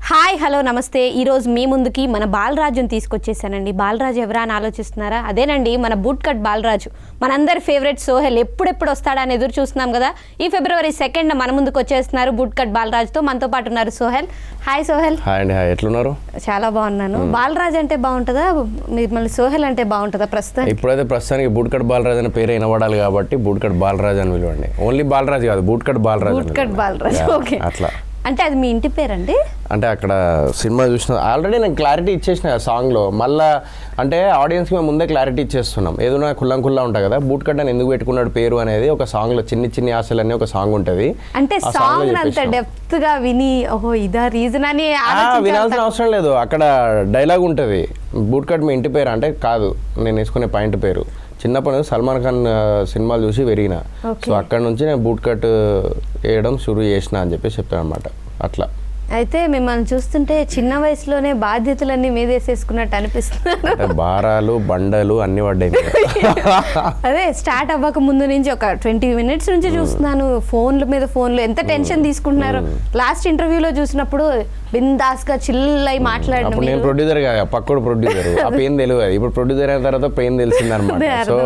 Hi hello నమస్తే. ఈరోజు మీ ముందుకి మన బాలరాజుని తీసుకొచ్చేసానండి. బాలరాజు ఎవరా అని ఆలోచిస్తున్నారా? అదేనండి మన బూట్ కట్ బాలరాజు, మనందరి ఫేవరెట్ సోహెల్. ఎప్పుడెప్పుడు వస్తాడా అని ఎదురు చూస్తున్నాం కదా. ఈ February 2nd మన ముందుకు వచ్చేస్తున్నారు బూట్ కట్ బాలరాజుతో. మనతో పాటు ఉన్నారు సోహెల్. హాయ్ సోహెల్. హాయ్ అండి. హాయ్, ఎట్లున్నారు? చాలా బాగున్నాను. బాలరాజు అంటే బాగుంటుందా, మళ్ళీ సోహెల్ అంటే బాగుంటుందా? ఇప్పుడైతే ప్రస్తుతానికి బూట్ కట్ బాలరాజు అనే పేరు వినబడాలి కాబట్టి బూట్ కట్ బాలరాజు అని పిలవండి. ఓన్లీ బాలరాజు కాదు, boot cut Balaraju. Boot cut Balaraju, okay. అట్లా అంటే అది మీ ఇంటి పేరండి? అంటే అక్కడ సినిమా చూసిన ఆల్రెడీ నేను క్లారిటీ ఇచ్చేసిన సాంగ్లో. మళ్ళీ అంటే ఆడియన్స్కి మేము ముందే క్లారిటీ ఇచ్చేస్తున్నాం. ఏదైనా కుల్లా ఉంటాయి కదా, బూట్ కట్ అని ఎందుకు పెట్టుకున్నాడు పేరు అనేది ఒక సాంగ్లో చిన్ని ఆశలు అనే ఒక సాంగ్ ఉంటుంది. అంటే సాంగ్ అంత డెప్త్ గా విని ఓహో ఇదా రీజన్ అని వినాల్సిన అవసరం లేదు. అక్కడ డైలాగ్ ఉంటుంది, బూట్ కట్ మీ ఇంటి పేరు అంటే కాదు, నేను వేసుకునే పాయింట్ పేరు. చిన్నప్పటి నుంచి సల్మాన్ ఖాన్ సినిమాలు చూసి పెరిగిన. సో అక్కడ నుంచి నేను బూట్ కట్ వేయడం షురూ చేసిన అని చెప్పేసి చెప్తాను అనమాట. అట్లా అయితే మిమ్మల్ని చూస్తుంటే చిన్న వయసులోనే బాధ్యతలన్నీ మీదేసేసుకున్నట్టు అనిపిస్తుంది. భారాలు బండలు అన్ని పడ్డాయి. అదే స్టార్ట్ అవ్వక ముందు నుంచి ఒక 20 minutes నుంచి చూస్తున్నాను ఫోన్ల మీద ఫోన్లు. ఎంత టెన్షన్ తీసుకుంటున్నారు. లాస్ట్ ఇంటర్వ్యూలో చూసినప్పుడు బిందాస్ గా చిల్ అయి మాట్లాడిన. నేను ప్రొడ్యూసర్ కాదు, పక్కడు ప్రొడ్యూసర్. ఆ పెయిన్ తెలియదు. ఇప్పుడు ప్రొడ్యూసర్ అయిన తర్వాత పెయిన్ తెలిసిందనమాట. సో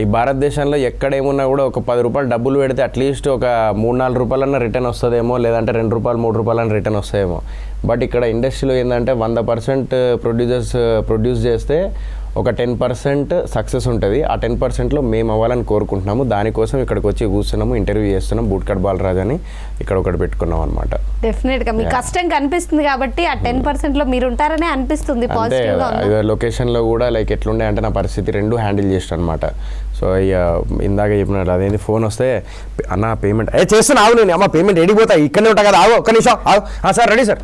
ఈ భారతదేశంలో ఎక్కడేమున్నా కూడా ఒక 10 రూపాయలు డబ్బులు పెడితే అట్లీస్ట్ ఒక 3-4 రూపాయలన్నా రిటర్న్ వస్తుందేమో, లేదంటే 2 రూపాయలు 3 రూపాయలని రిటర్న్ వస్తాయేమో. బట్ ఇక్కడ ఇండస్ట్రీలో ఏంటంటే 100% ప్రొడ్యూసర్స్ ప్రొడ్యూస్ చేస్తే ఒక 10% సక్సెస్ ఉంటుంది. ఆ 10%లో మేము అవ్వాలని కోరుకుంటున్నాము. దానికోసం ఇక్కడికి వచ్చి కూర్చున్నాము, ఇంటర్వ్యూ చేస్తున్నాం. బూట్ కట్ బాలరాజు అని ఇక్కడ ఒకటి పెట్టుకున్నాం అనమాట. డెఫినెట్గా మీ కష్టం కనిపిస్తుంది కాబట్టి ఆ 10%లో మీరు ఉంటారనే అనిపిస్తుంది. లొకేషన్లో కూడా లైక్ ఎట్లుండే అంటే నా పరిస్థితి 2 హ్యాండిల్ చేస్తాను అనమాట. సో ఇక ఇందాక చెప్పినట్టు అదేంటి ఫోన్ వస్తే అన్న పేమెంట్ చేస్తాను, ఆవు నేను అమ్మ పేమెంట్ ఎడిపోతా ఇక్కడనే ఉంటా కదా, ఆవు ఒక్క నిమిషం ఆవు. సార్ రెడీ సార్,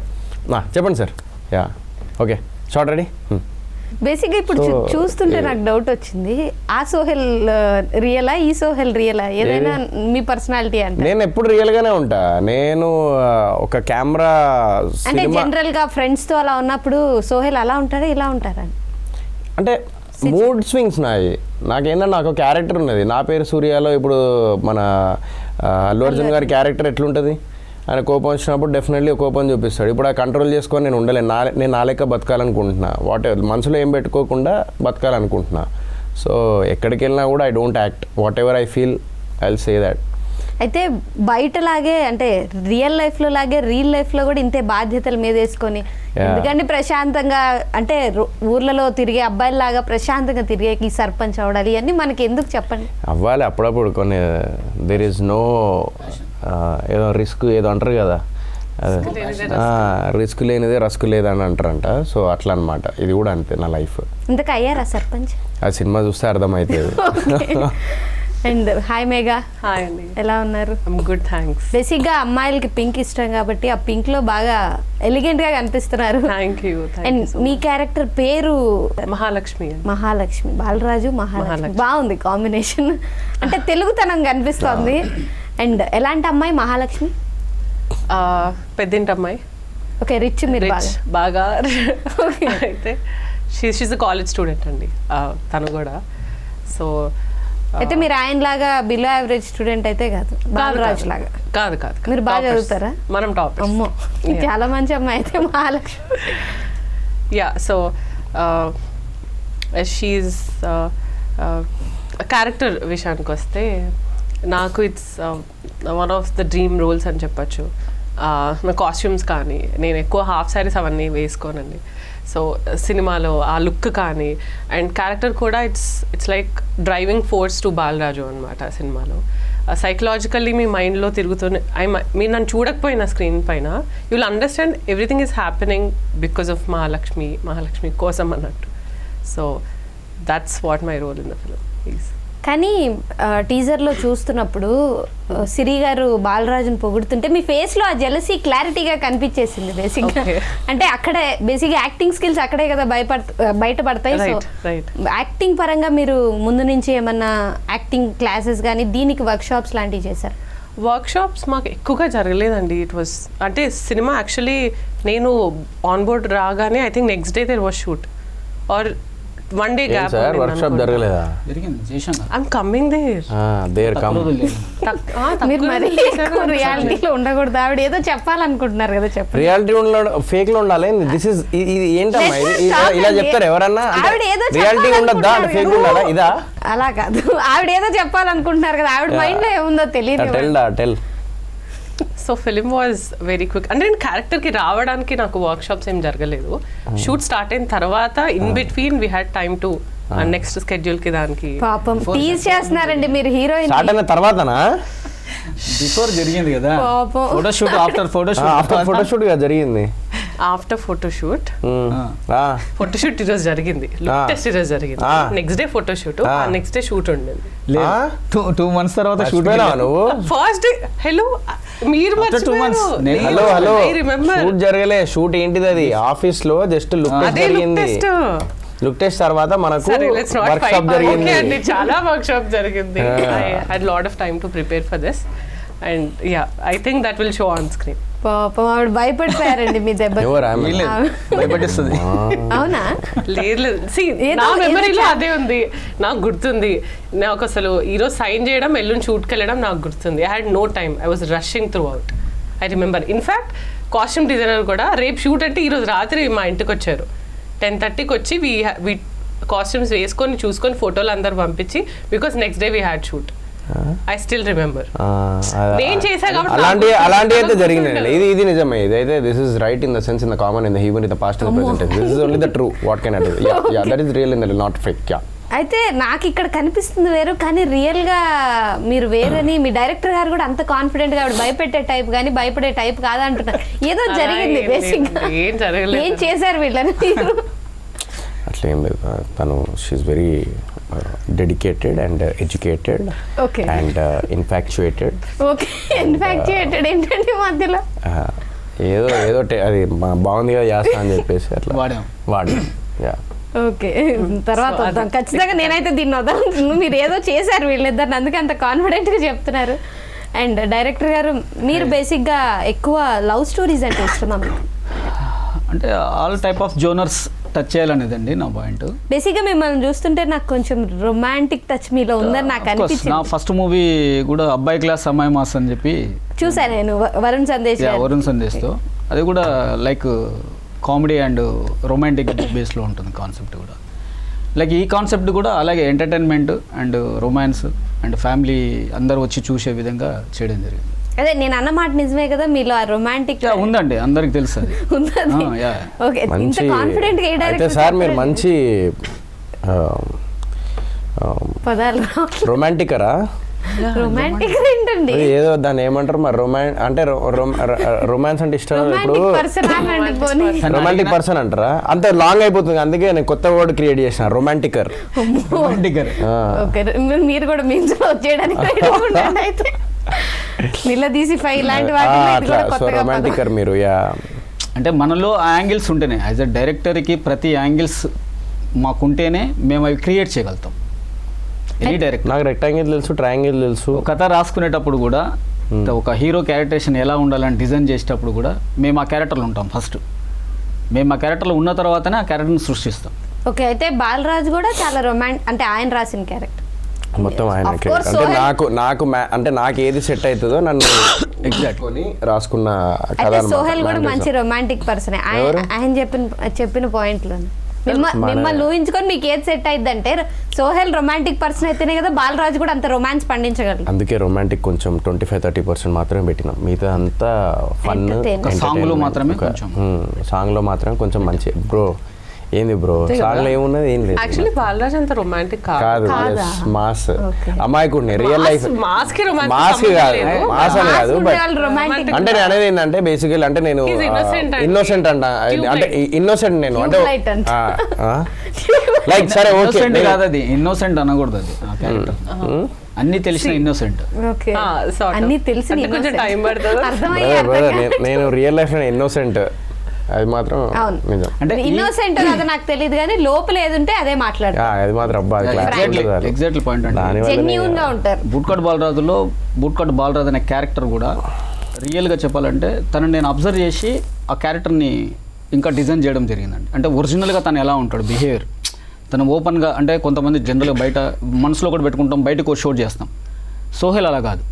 చెప్పండి sir. Yeah okay, short ready. బేసిక్గా ఇప్పుడు చూస్తుంటే నాకు డౌట్ వచ్చింది, ఆ సోహెల్ రియలా ఈ సోహెల్ రియలా? ఏదైనా మీ పర్సనాలిటీ అంటే? నేను ఎప్పుడు రియల్ గానే ఉంటా. నేను ఒక కెమెరా అంటే జనరల్ గా ఫ్రెండ్స్ తో అలా ఉన్నప్పుడు సోహెల్ అలా ఉంటారా ఇలా ఉంటారా? అంటే మూడ్ స్వింగ్స్ నాయి. నాకేంటంటే నాకు క్యారెక్టర్ ఉన్నది. నా పేరు సూర్యాలో ఇప్పుడు మన అల్లు అర్జున్ గారి క్యారెక్టర్ ఎట్లుంటుంది, ఆయన కోపం వచ్చినప్పుడు డెఫినెట్లీ కోపం చూపిస్తాడు. ఇప్పుడు ఆ కంట్రోల్ చేసుకొని నేను ఉండలేను. నేను నా లెక్క బతకాలనుకుంటున్నా. వాట్ ఎవర్ మనసులో ఏం పెట్టుకోకుండా బతకాలనుకుంటున్నా. సో ఎక్కడికి వెళ్ళినా కూడా I don't act. What ever I feel I will say that. అయితే బయటలాగే అంటే రియల్ లైఫ్లో లాగే రియల్ లైఫ్లో కూడా ఇంతే బాధ్యతలు మీద వేసుకొని, ఎందుకంటే ప్రశాంతంగా అంటే ఊర్లలో తిరిగే అబ్బాయిలాగా ప్రశాంతంగా తిరిగే ఈ సర్పంచ్ అవ్వాలి ఇవన్నీ మనకి ఎందుకు చెప్పండి? అవ్వాలి అప్పుడప్పుడు. కొన్ని దెర్ ఈజ్ నో ఏదో రిస్క్ ఏదో అంటారు కదా, అదే రిస్క్ లేనిదే రస్క్ లేదని అంటారంట. సో అట్లా అనమాట. ఇది కూడా అంతే నా లైఫ్. ఇంతకు అయ్యారా సర్పంచ్? ఆ సినిమా చూస్తే అర్థమవుతుంది. And hi Megha. హాయ్ అండి, ఎలా ఉన్నారు? Good thanks. బేసిక్గా అమ్మాయిలకి పింక్ ఇష్టం కాబట్టి ఆ పింక్ లో బాగా ఎలిగెంట్ గా కనిపిస్తున్నారు. Thank you. And me character పేరు మహాలక్ష్మి. మహాలక్ష్మి, బాలరాజు మహాలక్ష్మి. బాగుంది కాంబినేషన్. అంటే తెలుగుతనం కనిపిస్తుంది. అండ్ ఎలాంటి అమ్మాయి మహాలక్ష్మి? పెద్దింటి అమ్మాయి. Okay, rich. మీరు బాగా అయితే షీఈ్ కాలేజ్ స్టూడెంట్ అండి తను కూడా. సో అయితే మీరు ఆయన లాగా బిలో యావరేజ్ స్టూడెంట్ అయితే కాదు, బాలరాజు లాగా కాదు. మీరు బాగా చదువుతారా? మనం టాప్. అమ్మో, చాలా మంచి అమ్మాయి అయితే Mahalakshmi. Yeah, so she's character విషయానికి వస్తే నాకు it's one of the dream roles అని చెప్పచ్చు. నా కాస్ట్యూమ్స్ కానీ, నేను ఎక్కువ హాఫ్ శారీస్ అవన్నీ వేసుకోనండి. సో సినిమాలో ఆ లుక్ కానీ అండ్ క్యారెక్టర్ కూడా it's like driving force to Balaraju అనమాట. సినిమాలో సైకలాజికల్లీ మీ మైండ్లో తిరుగుతూనే మీరు నన్ను చూడకపోయినా స్క్రీన్ పైన you will understand everything is happening because of Mahalakshmi కోసం అన్నట్టు. So that's what my role in the film is. కానీ టీజర్లో చూస్తున్నప్పుడు సిరి గారు బాలరాజుని పొగుడుతుంటే మీ ఫేస్లో ఆ జెలసీ క్లారిటీగా కనిపించేసింది బేసిక్గా. అంటే అక్కడే బేసిక్గా యాక్టింగ్ స్కిల్స్ అక్కడే కదా బయటపడతాయి. సో యాక్టింగ్ పరంగా మీరు ముందు నుంచి ఏమన్నా యాక్టింగ్ క్లాసెస్ కానీ దీనికి వర్క్షాప్స్ లాంటివి చేశారు? వర్క్షాప్స్ మాకు ఎక్కువగా జరగలేదండి. ఇట్ వాస్ అంటే సినిమా యాక్చువల్లీ నేను ఆన్ బోర్డ్ రాగానే I think next day there was shoot or one day gap sir workshop జరగలేదా? జరిగింది, చేశాం కదా. I'm coming there. There come. మీరు మరి రియాలిటీలో ఉండకూడదు. ఆవిడ ఏదో చెప్పాలనుకుంటున్నారు కదా, చెప్పండి. రియాలిటీ ఫేక్ లో ఉండాలి. దిస్ ఇస్ ఇది ఏంటమ్మా ఇది? ఇలా చెప్తారు ఎవరన్నా? ఆవిడ ఏదో రియాలిటీ ఉండద్దా అంటే ఫేక్ ఉండాలా? ఇదా? అలా కాదు, ఆవిడ ఏదో చెప్పాలనుకుంటున్నారు కదా, ఆవిడ మైండ్ లో ఏముందో తెలియదు. Tell. So film was very quick. అంటే నేను క్యారెక్టర్కి రావడానికి నాకు వర్క్ షాప్స్ ఏం జరగలేదు. షూట్ స్టార్ట్ అయిన తర్వాత in between we had time to next స్కెడ్యూల్కి దానికి. పాపం టీజ్ చేస్తున్నారండి మీరు హీరోయిన్. స్టార్ట్ అయిన తర్వాతనా? బిఫోర్ జరిగింది కదా పాపం. ఫోటోషూట్, ఆఫ్టర్ ఫోటోషూట్ జరిగింది. ఆఫ్టర్ ఫోటోషూట్ ఈరోజు జరిగింది, టెస్ట్ ఈరోజు జరిగింది. Next day photoshoot, next day shoot ఉండింది. 2 months తర్వాత షూట్ నువ్వు ఫస్ట్ డే. హలో మీరు హలో షూట్ జరగలే. షూట్ ఏంటిది అది? ఆఫీస్ లో జస్ట్ లుక్ టెస్ట్ జరిగింది. లుక్ టెస్ట్ తర్వాత మనకు వర్క్ షాప్ జరిగింది. చాలా వర్క్ షాప్ జరిగింది. I had lot of time to prepare for this and yeah I think that will show on screen. పాపం ఆవిడ భయపడిపోయారండి మీ దెబ్బ. భయపడిస్తుంది. అవునా? లేదు, నా మెమరీలో అదే ఉంది. నాకు గుర్తుంది, నాకు అసలు ఈరోజు సైన్ చేయడం, ఎల్లుండి షూట్కి వెళ్ళడం నాకు గుర్తుంది. I had no time, I was rushing throughout. I remember. In fact costume designer కూడా రేపు షూట్ అంటే ఈరోజు రాత్రి మా ఇంటికి వచ్చారు. 10:30కి వచ్చి వీ కాస్ట్యూమ్స్ వేసుకొని చూసుకొని ఫోటోలు అందరు పంపించి, because next day we had shoot. I still remember. నేను చేశా కాబట్టి అలాంటి అయితే జరిగిందండి. ఇది నిజమే. ఇది అయితే this is right in the sense in the common in the human in the past and present. This is only the true what can I do. Yeah that is real in the not fake. Yeah అయితే నాకు ఇక్కడ కనిపిస్తుంది వేరు, కానీ real గా మీరు వేరని మీ director గారు కూడా అంత కాన్ఫిడెంట్ గా ఆవిడ భయపెట్టే టైప్ కానీ భయపడే టైప్ కాదా అంటున్నారు. ఏదో జరిగింది బేసిక్ గా. ఏం చేశారు వీళ్ళని? అట్లా ఏం లేదు. తను she is very dedicated and educated and infatuated. Okay, infatuated ఏంటంటే మధ్యలో ఏదో అది బాగుంది కదా చేస్తా అని చెప్పేసి అట్లా వాడాం. యా ఓకే, తర్వాత వద్దాం ఖచ్చితంగా. నేనైతే దీన్ని వద్దాం. మీరు ఏదో చేశారు వీళ్ళిద్దరిని, అందుకే అంత కాన్ఫిడెంట్గా చెప్తున్నారు. అండ్ డైరెక్టర్ గారు, మీరు బేసిక్గా ఎక్కువ లవ్ స్టోరీస్ అంటే ఇష్టమా మీకు? అంటే all type of genres touch చేయాలనేదండి నా పాయింట్. బేసిక్గా మిమ్మల్ని చూస్తుంటే నాకు కొంచెం రొమాంటిక్ టచ్ మీలో ఉందని నాకు అనిపించింది. నా ఫస్ట్ మూవీ కూడా అబ్బాయి క్లాస్ అమ్మాయి మాస్ అని చెప్పి చూసాను నేను, వరుణ్ సందేశ్తో. అది కూడా లైక్ కామెడీ అండ్ రొమాంటిక్ బేస్లో ఉంటుంది కాన్సెప్ట్ కూడా. లైక్ ఈ కాన్సెప్ట్ కూడా అలాగే entertainment and romance and family అందరు వచ్చి చూసే విధంగా చేయడం జరిగింది. అదే నేను అన్నమాట నిజమే కదా, మీలో ఆ రొమాంటిక్ ఉందండి, అందరికి తెలుసు అది. ఓకే, ఇంత కాన్ఫిడెంట్ గా ఏ డైరెక్టర్ సార్ మీరు మంచి పదాలు రొమాంటికరా? రొమాంటిక్ ఏంటండి? ఏదో దాన్ని ఏమంటారు మరి? అంటే రొమాన్స్ అంటే ఇష్టం. ఇప్పుడు రొమాంటిక్ పర్సన్ అంటారా? అంత లాంగ్ అయిపోతుంది, అందుకే నేను కొత్త వర్డ్ క్రియేట్ చేసిన, రొమాంటికర్. మీరు కూడా మీన్స్ వచ్చేయడానికి అయితే నిలదీసి ఫైవ్ ఇలాంటి రొమాంటికర్ మీరు. అంటే మనలో యాంగిల్స్ ఉంటేనే, యాజ్ అ డైరెక్టర్కి ప్రతి యాంగిల్స్ మాకుంటేనే మేము అవి క్రియేట్ చేయగలుగుతాం. Any director. నాకు రెక్టాంగిల్ తెలుసు, ట్రయాంగిల్ తెలుసు. కథ రాసుకునేటప్పుడు కూడా ఒక హీరో క్యారెక్టరేషన్ ఎలా ఉండాలని డిజైన్ చేసేటప్పుడు కూడా మేము ఆ క్యారెక్టర్లో ఉంటాం. ఫస్ట్ మేము ఆ క్యారెక్టర్లో ఉన్న తర్వాతనే ఆ క్యారెక్టర్ని సృష్టిస్తాం. ఓకే, అయితే బాలరాజ్ కూడా చాలా అంటే ఆయన రాసిన క్యారెక్టర్ మొత్తం ఆయన. అంటే నాకు ఏది సెట్ అవుతుందో నన్ను ఎగ్జాక్ట్ రాసుకున్న కథ. సోహెల్ కూడా మంచి రొమాంటిక్ పర్సన్. ఆయన చెప్పిన పాయింట్లో మిమ్మల్ని ఊహించుకొని మీకు ఏది సెట్ అయింది అంటే, సోహెల్ రొమాంటిక్ పర్సన్ అయితేనే కదా బాలరాజు కూడా అంత రొమాన్స్ పండించగలరు. అందుకే రొమాంటిక్ కొంచెం 25-30% మాత్రమే పెట్టినాం. మిగతా అంతా ఫన్. సాంగ్ లో మాత్రమే కొంచెం మంచి. బ్రో ఏంది బ్రో, సాంగ్ లో ఏమున్నది? ఏం లేదు. యాక్చువల్లీ బాలరాజ్ అంత రొమాంటిక్ కాదు, మాస్ అమాయకుడిని. రియల్ లైఫ్ మాస్ కాదు, మాస్ అని కాదు. బట్ అంటే నేను అనేది ఏంటంటే బేసికల్ అంటే నేను ఇన్నోసెంట్ అంట. అంటే ఇన్నోసెంట్ నేను అంటే లైక్ సరే ఓకే కాదు, అది ఇన్నోసెంట్ అనకూడదు. అది ఆ క్యారెక్టర్ అన్ని తెలిసిన ఇన్నోసెంట్. అన్ని తెలిసిన నేను రియల్ లైఫ్ ఇన్నోసెంట్. అది మాత్రం నిజం. అంటే ఇన్నోసెంట్ అది నాకు తెలియదు, కానీ లోపల ఏది ఉంటే అదే మాట్లాడు. అది మాత్రం ఎగ్జాక్ట్లీ పాయింట్ అంటే జెన్యూన్ గా ఉంటారు. బూట్కట్ బాలరాజు అనే క్యారెక్టర్ కూడా రియల్గా చెప్పాలంటే తను నేను అబ్జర్వ్ చేసి ఆ క్యారెక్టర్ని ఇంకా డిజైన్ చేయడం జరిగిందండి. అంటే ఒరిజినల్గా తను ఎలా ఉంటాడు, బిహేవియర్ తను ఓపెన్గా అంటే కొంతమంది జనరల్గా బయట మనసులో కూడా పెట్టుకుంటాం, బయటకు షో చేస్తాం. సోహెల్ అలా కాదు.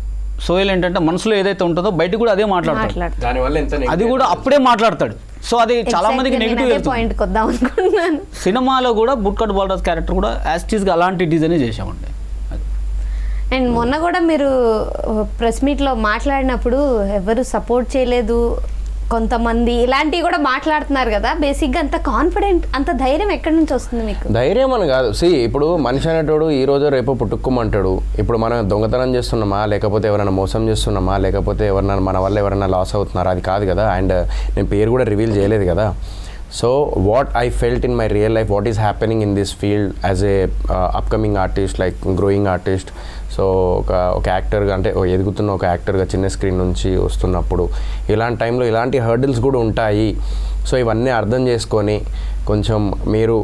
సోహెల్ ఏంటంటే మనసులో ఏదైతే ఉంటుందో బయటకు కూడా అదే మాట్లాడతాడు, దానివల్ల ఎంత అది కూడా అప్పుడే మాట్లాడతాడు. సో అది చాలా మందికి నెగిటివ్ పాయింట్కి వద్దాం అనుకుంటున్నాను. సినిమాలో కూడా బుట్కట్ బాలరాజ్ క్యారెక్టర్ కూడా యాస్టీస్గా అలాంటి డిజైనే చేసామండి. అండ్ మొన్న కూడా మీరు ప్రెస్ మీట్లో మాట్లాడినప్పుడు ఎవరు సపోర్ట్ చేయలేదు కొంతమంది ఇలాంటివి కూడా మాట్లాడుతున్నారు కదా. బేసిక్గా అంత కాన్ఫిడెంట్, అంత ధైర్యం ఎక్కడి నుంచి వస్తుంది మీకు? ధైర్యం అని కాదు. ఇప్పుడు మనిషి అనేటోడు ఈ రోజు రేపు పుట్టుకోమంటాడు. ఇప్పుడు మనం దొంగతనం చేస్తున్నామా, లేకపోతే ఎవరైనా మోసం చేస్తున్నామా, లేకపోతే ఎవరైనా మన వల్ల ఎవరైనా లాస్ అవుతున్నారా, అది కాదు కదా. అండ్ నేను పేరు కూడా రివీల్ చేయలేదు కదా. So what I felt in my real life, what is happening in this field as a upcoming artist, like growing artist. So ఒక యాక్టర్గా అంటే ఎదుగుతున్న ఒక యాక్టర్గా చిన్న స్క్రీన్ నుంచి వస్తున్నప్పుడు ఇలాంటి టైంలో ఇలాంటి హర్డిల్స్ కూడా ఉంటాయి. సో ఇవన్నీ అర్థం చేసుకొని కొంచెం మీరు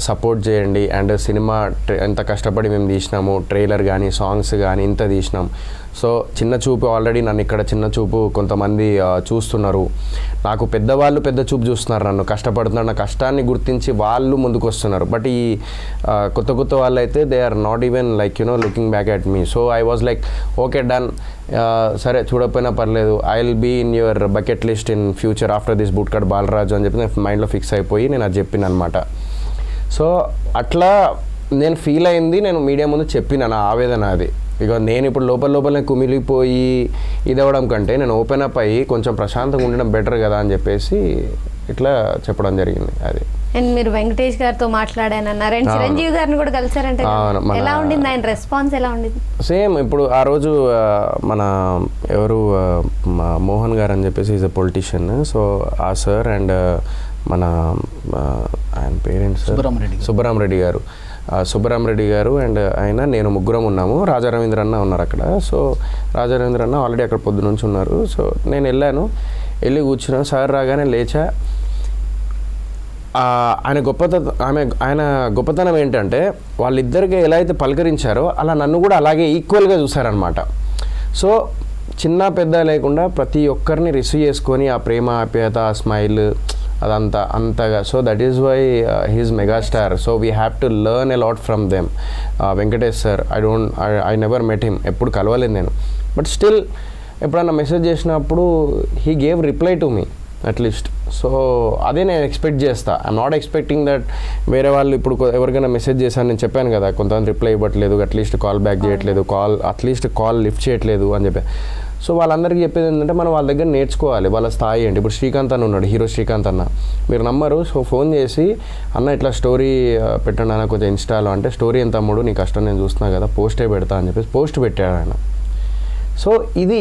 సపోర్ట్ చేయండి. అండ్ సినిమా ఎంత కష్టపడి మేము తీసినాము, ట్రైలర్ కానీ సాంగ్స్ కానీ ఇంత తీసినాం. సో చిన్న చూపు ఆల్రెడీ నన్ను ఇక్కడ చిన్న చూపు కొంతమంది చూస్తున్నారు. నాకు పెద్దవాళ్ళు పెద్ద చూపు చూస్తున్నారు, నన్ను కష్టపడుతున్నారు, నా కష్టాన్ని గుర్తించి వాళ్ళు ముందుకు వస్తున్నారు. బట్ ఈ కొత్త కొత్త వాళ్ళు అయితే they are not even like looking back at me. So I was like okay done, సరే చూడకపోయినా పర్లేదు, I will be in your bucket list in future after this Bootcut Balaraju అని చెప్పి నేను మైండ్లో ఫిక్స్ అయిపోయి నేను అది చెప్పిన అనమాట. సో అట్లా నేను ఫీల్ అయింది, నేను మీడియా ముందు చెప్పిన నా ఆవేదన అది. ఇక నేను ఇప్పుడు లోపలనే కుమిలిపోయి ఇది అవ్వడం కంటే నేను ఓపెన్ అప్ అయ్యి కొంచెం ప్రశాంతంగా ఉండడం బెటర్ కదా అని చెప్పేసి ఇట్లా చెప్పడం జరిగింది. అది అండ్ మీరు వెంకటేష్ గారితో మాట్లాడానన్నారు అండ్ చిరంజీవి గారిని కూడా కలిసారంటే, ఎలా ఉండింది ఆయన రెస్పాన్స్, ఎలా ఉండింది? సేమ్ ఇప్పుడు ఆ రోజు మన ఎవరు మోహన్ గారు అని చెప్పేసి ఈజ్ అ పొలిటీషియన్. సో ఆ సార్ అండ్ మన ఆయన పేరెంట్స్ సుబ్బరామరెడ్డి గారు, సుబ్బరామరెడ్డి గారు అండ్ ఆయన నేను ముగ్గురం ఉన్నాము. రాజా రవీంద్ర అన్న ఉన్నారు అక్కడ. సో రాజా రవీంద్ర అన్న ఆల్రెడీ అక్కడ పొద్దు నుంచి ఉన్నారు. సో నేను వెళ్ళి కూర్చున్నాను. సార్ రాగానే లేచా. ఆయన గొప్పతనం ఏంటంటే వాళ్ళిద్దరికి ఎలా అయితే పలకరించారో అలా నన్ను కూడా అలాగే ఈక్వల్గా చూశారనమాట. సో చిన్న పెద్ద లేకుండా ప్రతి ఒక్కరిని రిసీవ్ చేసుకొని ఆ ప్రేమ ఆప్యాయత ఆ స్మైల్ అదంతా అంతగా. So that is why he's megastar. So we have to learn a lot from them. Venkatesh sir I never met him, ఎప్పుడు కలవలేదు నేను. బట్ స్టిల్ ఎప్పుడన్నా మెసేజ్ చేసినప్పుడు he gave reply to me at least. So అదే నేను expect చేస్తా. I'm not expecting that వేరే వాళ్ళు ఇప్పుడు ఎవరికైనా మెసేజ్ చేశాను, నేను చెప్పాను కదా కొంతమంది రిప్లై ఇవ్వట్లేదు, అట్లీస్ట్ కాల్ బ్యాక్ చేయట్లేదు, అట్లీస్ట్ కాల్ లిఫ్ట్ చేయట్లేదు అని చెప్పి. సో వాళ్ళందరికీ చెప్పేది ఏంటంటే మనం వాళ్ళ దగ్గర నేర్చుకోవాలి, వాళ్ళ స్థాయి ఏంటి. ఇప్పుడు శ్రీకాంత్ అన్న ఉన్నాడు, హీరో శ్రీకాంత్ అన్న, మీరు నమ్మరు. సో ఫోన్ చేసి అన్న ఇట్లా స్టోరీ పెట్టండి అన్న కొంచెం ఇన్స్టాలో అంటే, స్టోరీ ఎంత తమ్ముడు నీ కష్టం నేను చూస్తున్నా కదా, పోస్టే పెడతా అని చెప్పేసి పోస్ట్ పెట్టాడు ఆయన. సో ఇది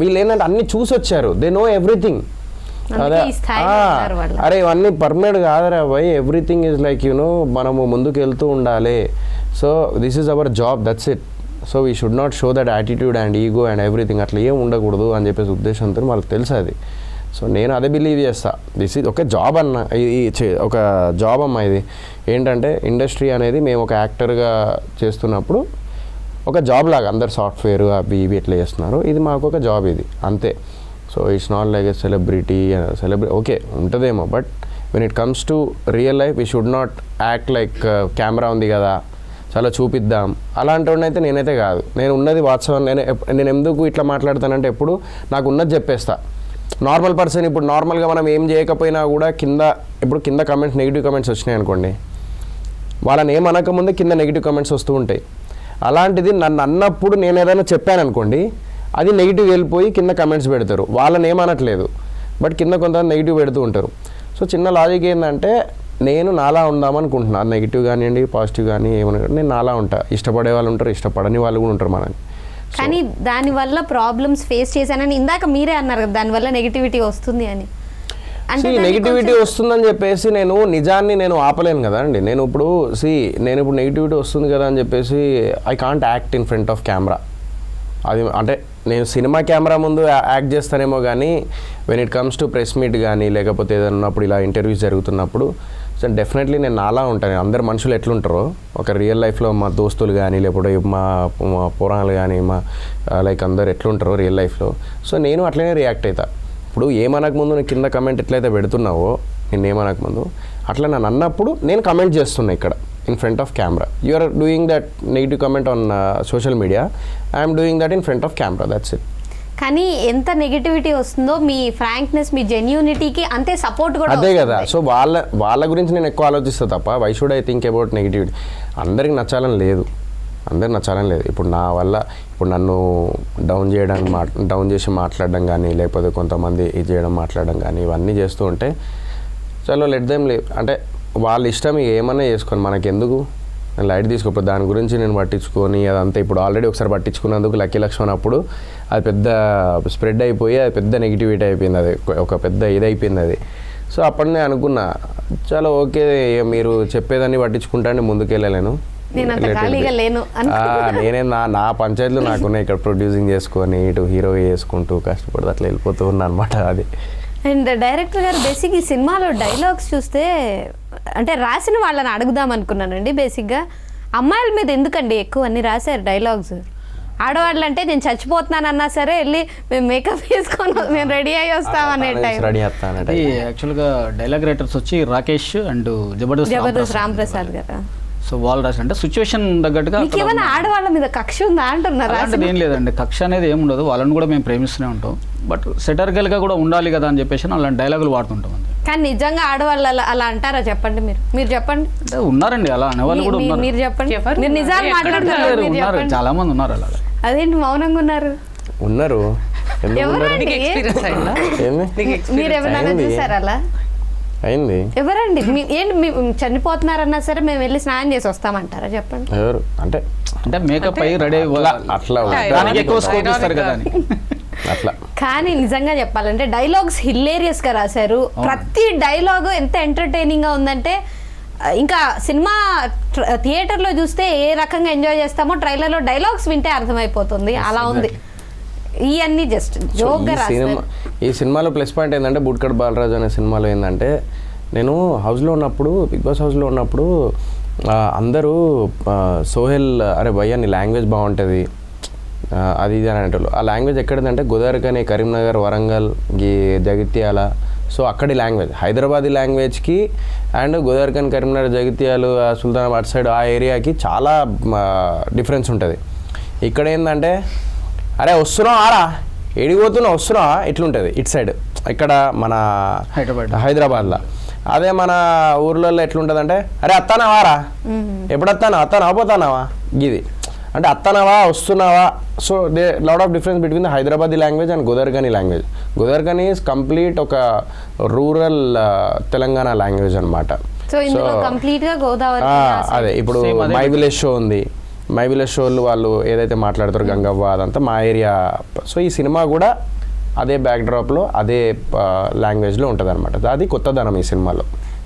వీళ్ళు ఏంటంటే అన్నీ చూసి వచ్చారు, దే నో ఎవ్రీథింగ్. అరే ఇవన్నీ పర్మనెంట్ కాదరా భయ్, ఎవ్రీథింగ్ ఈజ్ లైక్ మనము ముందుకు వెళ్తూ ఉండాలి. So this is our job, that's it. So we should not show that attitude and ego and everything, అట్లా ఏం ఉండకూడదు అని చెప్పేసి ఉద్దేశంతో వాళ్ళకి తెలుసు అది. సో నేను అదే బిలీవ్ చేస్తా, దిస్ ఈజ్ ఒక జాబ్ అన్న, ఒక జాబ్ అమ్మ. ఇది ఏంటంటే ఇండస్ట్రీ అనేది మేము ఒక యాక్టర్గా చేస్తున్నప్పుడు ఒక జాబ్ లాగా, అందరు సాఫ్ట్వేర్ అవి ఇవి ఎట్లా చేస్తున్నారు, ఇది మాకు ఒక జాబ్, ఇది అంతే. So it's not like a celebrity okay ఉంటుందేమో, but when it comes to real life we should not act like camera ఉంది కదా చాలా చూపిద్దాం అలాంటి అయితే నేనైతే కాదు. నేను ఉన్నది వాట్సాప్. నేను ఎందుకు ఇట్లా మాట్లాడతానంటే ఎప్పుడు నాకు ఉన్నది చెప్పేస్తా. నార్మల్ పర్సన్ ఇప్పుడు నార్మల్గా మనం ఏం చేయకపోయినా కూడా కింద కమెంట్స్ నెగిటివ్ కమెంట్స్ వచ్చినాయి అనుకోండి, వాళ్ళని ఏం అనకముందే కింద నెగిటివ్ కమెంట్స్ వస్తూ ఉంటాయి. అలాంటిది నన్ను అన్నప్పుడు నేను ఏదైనా చెప్పాను అనుకోండి, అది నెగిటివ్ వెళ్ళిపోయి కింద కమెంట్స్ పెడతారు. వాళ్ళని ఏమనట్లేదు, బట్ కింద కొంతమంది నెగిటివ్ పెడుతూ ఉంటారు. సో చిన్న లాజిక్ ఏంటంటే నేను నాలా ఉందామనుకుంటున్నాను, నెగిటివ్ కానివ్వండి పాజిటివ్ కానీ ఏమన్నా నేను నాలా ఉంటా. ఇష్టపడే వాళ్ళు ఉంటారు, ఇష్టపడని వాళ్ళు కూడా ఉంటారు మనని. కానీ దానివల్ల ప్రాబ్లమ్స్ ఫేస్ చేశానని ఇందాక మీరే అన్నారు కదా, దానివల్ల నెగిటివిటీ వస్తుంది అని. అంటే నెగిటివిటీ వస్తుందని చెప్పేసి నిజాన్ని ఆపలేను కదా అండి. నేను ఇప్పుడు నెగిటివిటీ వస్తుంది కదా అని చెప్పేసి I can't act in front of camera. అది అంటే నేను సినిమా కెమెరా ముందు యాక్ట్ చేస్తానేమో కానీ when it comes to press meet కానీ లేకపోతే ఏదైనా ఉన్నప్పుడు ఇలా ఇంటర్వ్యూస్ జరుగుతున్నప్పుడు సో డెఫినెట్లీ నేను నాలా ఉంటాను. అందరు మనుషులు ఎట్లుంటారో ఒక రియల్ లైఫ్లో మా దోస్తులు కానీ లేకపోతే మా పురాణాలు కానీ మా లైక్ అందరు ఎట్లుంటారో రియల్ లైఫ్లో, సో నేను అట్లనే రియాక్ట్ అవుతా. ఇప్పుడు ఏమనకముందు నువ్వు కింద కమెంట్ ఎట్లయితే పెడుతున్నావో నేను ఏమనకముందు అట్లా నన్ను అన్నప్పుడు నేను కమెంట్ చేస్తున్నా ఇక్కడ in front of camera. You are doing that negative comment on social media, I'm doing that in front of camera, that's it. కానీ ఎంత నెగిటివిటీ వస్తుందో మీ ఫ్రాంక్నెస్, మీ జెన్యూనిటీకి అంతే సపోర్ట్ కూడా అదే కదా. వస్తుంది. సో వాళ్ళ గురించి నేను ఎక్కువ ఆలోచిస్తాను తప్ప why should I think about negativity. అందరికి నచ్చాలని లేదు, ఇప్పుడు నా వల్ల ఇప్పుడు నన్ను డౌన్ చేసి మాట్లాడడం కానీ, లేకపోతే కొంతమంది ఇది చేయడం మాట్లాడడం కానీ, ఇవన్నీ చేస్తూ ఉంటే చలో లెట్ దెమ్ లివ్. అంటే వాళ్ళ ఇష్టం ఏమన్నా చేసుకొని మనకెందుకు, లైట్ తీసుకోకపోతే దాని గురించి నేను పట్టించుకొని అదంతా. ఇప్పుడు ఆల్రెడీ ఒకసారి పట్టించుకున్నందుకు లక్కీ లక్ష్మణ్ అప్పుడు అది పెద్ద స్ప్రెడ్ అయిపోయి అది పెద్ద నెగిటివిటీ అయిపోయింది, అది ఒక పెద్ద ఇదైపోయింది అది. సో అప్పుడు నేను అనుకున్నా చాలా ఓకే, మీరు చెప్పేదాన్ని పట్టించుకుంటానే ముందుకెళ్ళలేను, నేనే నా పంచాయతీలు నాకున్నాయి ఇక్కడ ప్రొడ్యూసింగ్ చేసుకొని ఇటు హీరో చేసుకుంటూ కష్టపడుతూ అట్లా వెళ్ళిపోతూ ఉన్నా అనమాట. అది అండ్ డైరెక్టర్ గారు బేసిక్ ఈ సినిమాలో డైలాగ్స్ చూస్తే అంటే రాసిన వాళ్ళని అడుగుదాం అనుకున్నానండి. బేసిక్గా అమ్మాయిల మీద ఎందుకండి ఎక్కువ అన్ని రాశారు డైలాగ్స్? ఆడవాళ్ళు అంటే నేను చచ్చిపోతున్నానన్నా సరే వెళ్ళి మేము మేకప్ వేసుకొని మేము రెడీ అయ్యి వస్తాం అనే టైం. యాక్చువల్గా డైలాగ్ రైటర్స్ వచ్చి రాకేష్ అండ్ జబర్దస్త్ రాంప్రసాద్ గారు. సో వాళ్ళు రాసి అంటే సిచ్యువేషన్ తగ్గట్టుగా ఏమైనా ఆడవాళ్ళ మీద కక్ష ఉందా అంటున్నారు? అలాంటిది ఏం లేదండి, కక్ష అనేది ఏమి ఉండదు, వాళ్ళని కూడా మేము ప్రేమిస్తూనే ఉంటాం. బట్ సెటర్గల్గా కూడా ఉండాలి కదా అని చెప్పేసి అలాంటి డైలాగులు వాడుతుంటాం అంతే. కానీ నిజంగా ఆడవాళ్ళు అలా అంటారా? చెప్పండి, మీరు చెప్పండి. అంటే ఉన్నారండి అలా అనేవాళ్ళు కూడా ఉన్నారు. మీరు చెప్పండి, మీరు నిజాలు మాట్లాడుతున్నారు. ఉన్నారు, చాలా మంది ఉన్నారు అలా. అదేంటి మౌనంగా ఉన్నారు? ఉన్నారు. మీరు ఎవరైనా చూసారా అలా? అయింది. ఎవరండి? ఏంటి చనిపోతున్నారన్నా సరే మేము వెళ్ళి స్నానం చేసి వస్తామంటారా? చెప్పండి. ఎవరు అంటే మేకప్ అయ్యి రెడీ అట్లా ఎక్కువ స్కోప్ ఇస్తారు కదా అని అట్లా. కానీ నిజంగా చెప్పాలంటే డైలాగ్స్ హిలేరియస్ గా రాశారు. ప్రతి డైలాగ్ ఎంత ఎంటర్టైనింగ్ గా ఉందంటే ఇంకా సినిమా థియేటర్లో చూస్తే ఏ రకంగా ఎంజాయ్ చేస్తామో ట్రైలర్లో డైలాగ్స్ వింటే అర్థమైపోతుంది, అలా ఉంది. ఇవన్నీ జస్ట్ జోక్గా రాశారు. ఈ సినిమాలో ప్లస్ పాయింట్ ఏంటంటే బుట్కడ్ బాలరాజు అనే సినిమాలో ఏంటంటే నేను హౌస్లో ఉన్నప్పుడు, బిగ్ బాస్ హౌస్లో ఉన్నప్పుడు అందరూ సోహెల్ అరే భయ్యా నీ లాంగ్వేజ్ బాగుంటుంది అది ఇది అని అనేటోళ్ళు. ఆ లాంగ్వేజ్ ఎక్కడిదంటే గోదావరికని, కరీంనగర్, వరంగల్, జగిత్యాల. సో అక్కడి లాంగ్వేజ్ హైదరాబాదీ లాంగ్వేజ్కి అండ్ గోదావరికని, కరీంనగర్, జగిత్యాలు, సుల్తానాబాద్ సైడ్ ఆ ఏరియాకి చాలా డిఫరెన్స్ ఉంటుంది. ఇక్కడ ఏంటంటే అరే వస్తున్నావు ఆరా ఎడిపోతున్నావు వస్తున్నావా ఇట్లుంటుంది ఇటు సైడ్ ఇక్కడ మన హైదరాబాద్లో. అదే మన ఊర్లలో ఎట్లుంటుందంటే అరే అత్తానావారా, ఎప్పుడు అత్తానా పోతానావా, ఇది అంటే అత్తనావా వస్తున్నావా. So they lot of difference between the Hyderabadi language and Godavarikhani language. Godavarikhani is complete ఒక రూరల్ తెలంగాణ లాంగ్వేజ్ అనమాట. సో అదే ఇప్పుడు మై విలేజ్ షో ఉంది, మై విలేజ్ షోలు వాళ్ళు ఏదైతే మాట్లాడతారో గంగవ్వ అదంతా మా ఏరియా. సో ఈ సినిమా కూడా అదే బ్యాక్డ్రాప్లో అదే లాంగ్వేజ్లో ఉంటుంది అనమాట. అది కొత్తదనం ఈ సినిమాలో.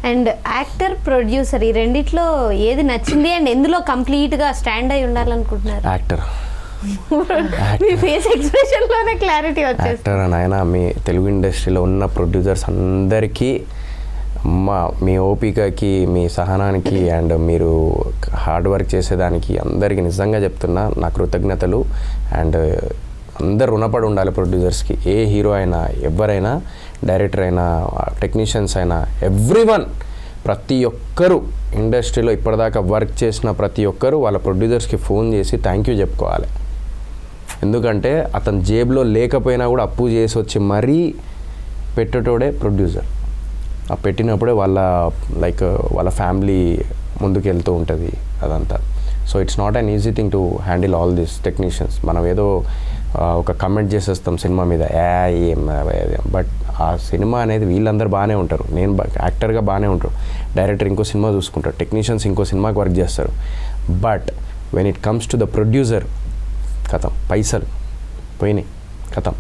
అండ్ యాక్టర్, ప్రొడ్యూసర్ ఈ రెండిట్లో ఏది నచ్చింది అండ్ ఎందులో కంప్లీట్గా స్టాండ్ అయి ఉండాలనుకుంటున్నారు? యాక్టర్. మీ ఫేస్ ఎక్స్ప్రెషన్లోనే క్లారిటీ వచ్చేసి. యాక్టర్ అని ఆయన మీ తెలుగు ఇండస్ట్రీలో ఉన్న ప్రొడ్యూసర్స్ అందరికీ మీ ఓపికకి, మీ సహనానికి అండ్ మీరు హార్డ్ వర్క్ చేసేదానికి అందరికీ నిజంగా చెప్తున్నా నా కృతజ్ఞతలు. అండ్ అందరు రుణపడి ఉండాలి ప్రొడ్యూసర్స్కి. ఏ హీరో అయినా, ఎవరైనా, డైరెక్టర్ అయినా, టెక్నీషియన్స్ అయినా, ఎవ్రీవన్, ప్రతి ఒక్కరు ఇండస్ట్రీలో ఇప్పటిదాకా వర్క్ చేసిన ప్రతి ఒక్కరు వాళ్ళ ప్రొడ్యూసర్స్కి ఫోన్ చేసి థ్యాంక్ యూ చెప్పుకోవాలి. ఎందుకంటే అతను జేబులో లేకపోయినా కూడా అప్పు చేసి వచ్చి మరీ పెట్టేటోడే ప్రొడ్యూసర్. ఆ పెట్టినప్పుడే వాళ్ళ ఫ్యామిలీ ముందుకు వెళ్తూ ఉంటుంది అదంతా. So it's not an easy thing to handle all these technicians. మనం ఏదో ఒక కమెంట్ చేసేస్తాం సినిమా మీద, బట్ ఆ సినిమా అనేది వీళ్ళందరూ బాగానే ఉంటారు. నేను యాక్టర్గా బాగానే ఉంటారు, డైరెక్టర్ ఇంకో సినిమా చూసుకుంటారు, టెక్నీషియన్స్ ఇంకో సినిమాకి వర్క్ చేస్తారు. But when it comes to the producer కథం పైసలు పోయినాయి కథం.